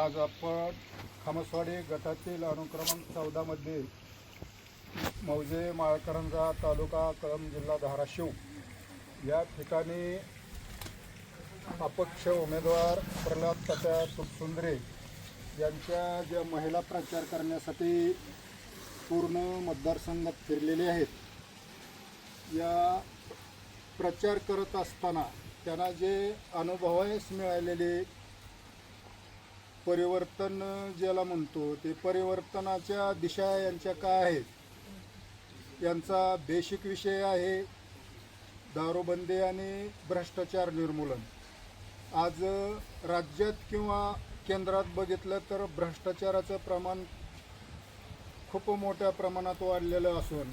आज आपण खामसवाडी गटातील अनुक्रमांक 14 मध्ये मौजे माळकरंजा तालुका कळंब जिल्हा धाराशिव या ठिकाणी अपक्ष उमेदवार प्रल्हाद तात्या तुपसुंदरे यांच्या ज्या महिला प्रचार करण्यासाठी पूर्ण मतदारसंघात फिरलेले आहेत, या प्रचार करत असताना त्यांना जे अनुभवास मिळालेले परिवर्तन ज्याला म्हणतो ते परिवर्तनाच्या दिशा यांच्या काय आहेत, यांचा बेसिक विषय आहे दारूबंदी आणि भ्रष्टाचार निर्मूलन. आज राज्यात किंवा केंद्रात बघितलं तर भ्रष्टाचाराचं प्रमाण खूप मोठ्या प्रमाणात वाढलेलं असून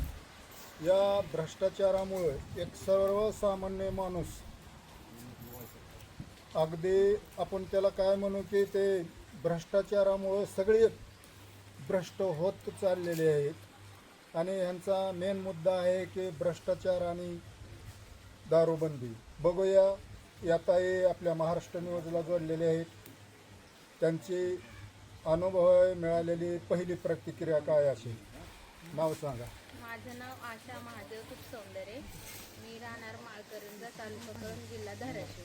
या भ्रष्टाचारामुळे एक सर्वसामान्य माणूस अगदी आपण त्याला काय म्हणू की ते भ्रष्टाचारामुळे सगळे भ्रष्ट होत चाललेले आहेत आणि ह्यांचा मेन मुद्दा आहे की भ्रष्टाचार आणि दारूबंदी. बघूया याताही आपल्या महाराष्ट्र न्यूजला जोडलेले आहेत, त्यांची अनुभव मिळालेली पहिली प्रतिक्रिया काय असेल. नाव सांगा. माझं नाव आशा महादेव तुपसुंदरे, मी राहणार माळकरंजा तालुका कळंब जिल्हा धाराशिव.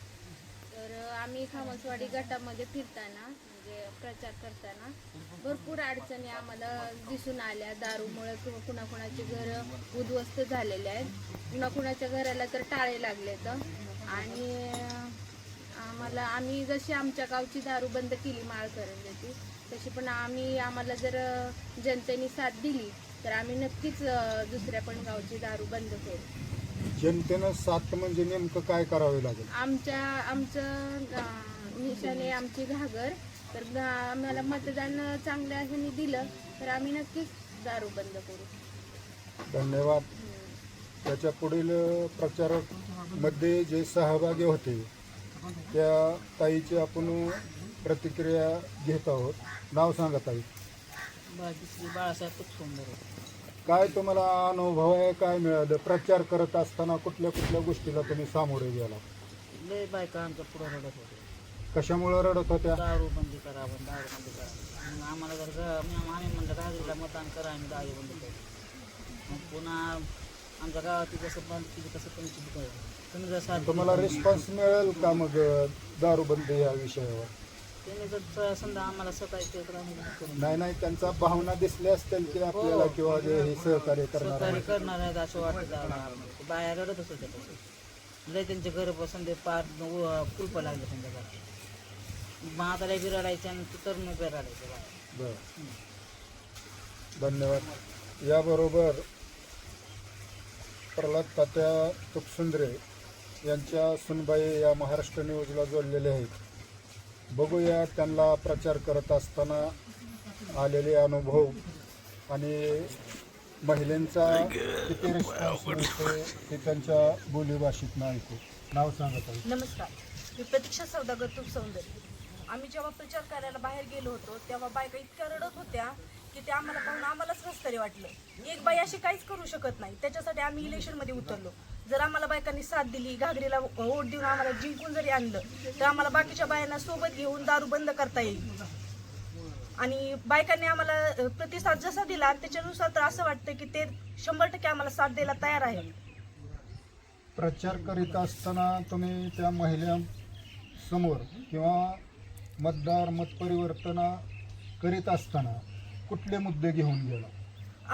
तर आम्ही खामसवाडी गटामध्ये फिरताना म्हणजे प्रचार करताना भरपूर अडचणी आम्हाला दिसून आल्या. दारूमुळे किंवा कुणाकुणाचे घरं उद्ध्वस्त झालेले आहेत, कुणाकुणाच्या घराला तर टाळे लागले तर. आणि आम्ही जशी आमच्या गावची दारू बंद केली माळकरंजाची, तशी पण आम्हाला जर जनतेने साथ दिली तर आम्ही नक्कीच दुसऱ्या पण गावची दारू बंद करू. जनतेनं साथ म्हणजे नेमकं काय करावे लागेल? आमचं निशाणे आमची घागर, तर आम्हाला मतदान चांगल्या ह्याने दिलं तर आम्ही नक्कीच दारू बंद करू. धन्यवाद. त्याच्या पुढील प्रचारक मध्ये जे सहभागी होते त्या ताईची आपण प्रतिक्रिया घेत आहोत. नाव सांगा ताई. बाळासाहेब तुपसुंदरे. काय तुम्हाला अनुभव आहे, काय मिळालं प्रचार करत असताना? कुठल्या कुठल्या गोष्टीला तुम्ही सामोरे गेला? लय बायका आमच्या पुढे रडत होते. कशामुळे रडत होत्या? दारू बंदी करा, दारू बंदी करा. मग आम्हाला जर आम्ही म्हणलं घागरीला मतदान करा, आम्ही दारू बंद करू. मग पुन्हा आमच्या गावात जसं बंद केली तसं तुम्ही जसं तुम्हाला रिस्पॉन्स मिळेल का मग दारूबंदी या विषयावर? त्यांनी जर समजा आम्हाला सकाळी ते नाही, त्यांचा भावना दिसल्या असतील की आपल्याला किंवा जे हे सहकार्य करणार आहेत असं वाटतं. बाया रडतच होत्या तसं. लय त्यांचे घर बसून पार कुलप लागले त्यांच्या घरात. म्हाताऱ्या बी रडायच्या आणि तरुण बी रडायचे. बरं, धन्यवाद. याबरोबर प्रल्हाद तात्या तुपसुंदरे यांच्या सुनबाई या महाराष्ट्र न्यूजला जोडलेले आहेत. बघूया त्यांना प्रचार करत असताना आलेले अनुभव आणि महिलांचा किती रिस्पॉन्स मिळतो ते त्यांच्या बोलीभाषेतनं ऐकू. नाव सांगत आहे. नमस्कार, मी प्रतीक्षा सौदागर तुपसुंदरे. आम्ही जेव्हा प्रचार करायला बाहेर गेलो होतो तेव्हा बायका इतक्या रडत होत्या की ते आम्हाला पाहून आम्हालाच कसं तरी वाटलं. एक बाई अशी काहीच करू शकत नाही, त्याच्यासाठी आम्ही इलेक्शनमध्ये उतरलो. जर आम्हाला बायकांनी साथ दिली, घागरीला वोट देऊन आम्हाला जिंकून जरी आणलं तर आम्हाला बाकीच्या बायांना सोबत घेऊन दारू बंद करता येईल. आणि बायकांनी आम्हाला प्रतिसाद जसा दिला त्याच्यानुसार तर असं वाटतं की ते 100% आम्हाला साथ द्यायला तयार आहे. प्रचार करीत असताना तुम्ही त्या महिलांसमोर किंवा मतपरिवर्तन करीत असताना कुठले मुद्दे घेऊन गेला?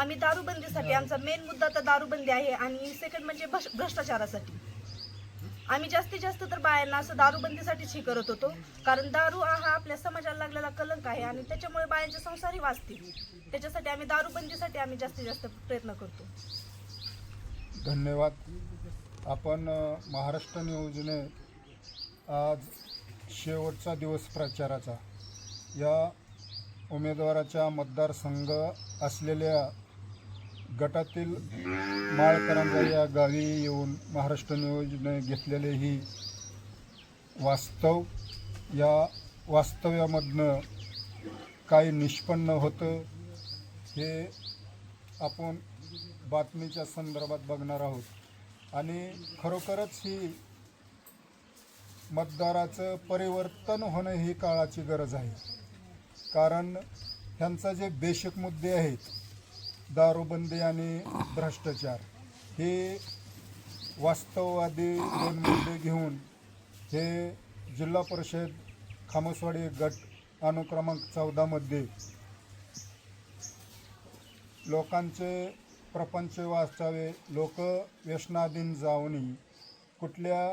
आम्ही दारूबंदीसाठी, आमचा मेन मुद्दा तर दारूबंदी आहे आणि सेकंड म्हणजे भ्रष्टाचारासाठी. आम्ही जास्तीत जास्त तर बायांना असं दारूबंदीसाठीच हे करत होतो, कारण दारू हा आपल्या समाजाला लागलेला कलंक आहे आणि त्याच्यामुळे बायांचे संसारही वाचतील. त्याच्यासाठी आम्ही दारूबंदीसाठी आम्ही जास्तीत जास्त प्रयत्न करतो. धन्यवाद. आपण महाराष्ट्र न्यूजने आज शेवटचा दिवस प्रचाराचा या उमेदवाराच्या मतदारसंघ असलेल्या गटातील माळकरंजा या गावी येऊन महाराष्ट्र न्यूजने घेतलेले ही या वास्तव्यामधनं काय निष्पन्न होतं हे आपण बातमीच्या संदर्भात बघणार आहोत. आणि खरोखरच ही मतदाराचं परिवर्तन होणं ही काळाची गरज आहे. कारण ह्यांचा जे बेसिक मुद्दे आहेत, दारूबंदी आणि भ्रष्टाचार, हे वास्तववादी दोन मुद्दे घेऊन हे जिल्हा परिषद खामसवाडी गट अनुक्रमांक 14 मध्ये लोकांचे प्रपंच वाचावे, लोक व्यसनाधीन जाऊ नये, कुठल्या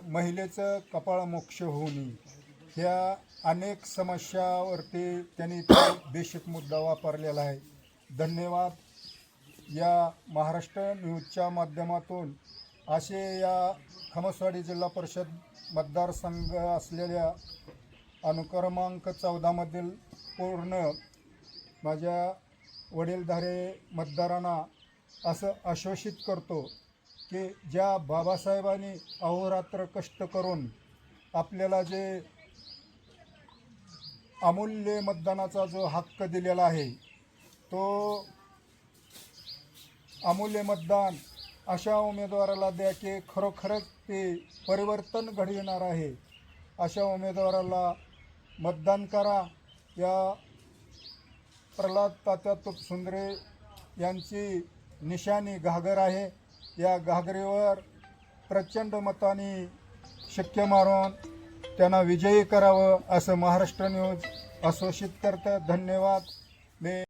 महिलेचं कपाळमोक्ष होऊ नये, ह्या अनेक समस्यावरती त्यांनी तो बेसिक मुद्दा वापरलेला आहे. धन्यवाद. या महाराष्ट्र न्यूजच्या माध्यमातून असे या खामसवाडी जिल्हा परिषद मतदारसंघ असलेल्या अनुक्रमांक 14 मधील पूर्ण माझ्या वडीलधारे मतदारांना असं आश्वासित करतो की ज्या बाबासाहेबांनी अहोरात्र कष्ट करून आपल्याला जे अमूल्य मतदानाचा जो हक्क दिलेला आहे, तो अमूल्य मतदान अशा उमेदवाराला द्या की खरोखरच ते परिवर्तन घडविणार आहे. अशा उमेदवाराला मतदान करा. या प्रल्हाद तात्या तुपसुंदरे यांची निशाणी घागर आहे. या घागरीवर प्रचंड मताने शिक्के मारून त्यांना विजयी करावं असं महाराष्ट्र न्यूज आश्वासित करतं. धन्यवाद. मी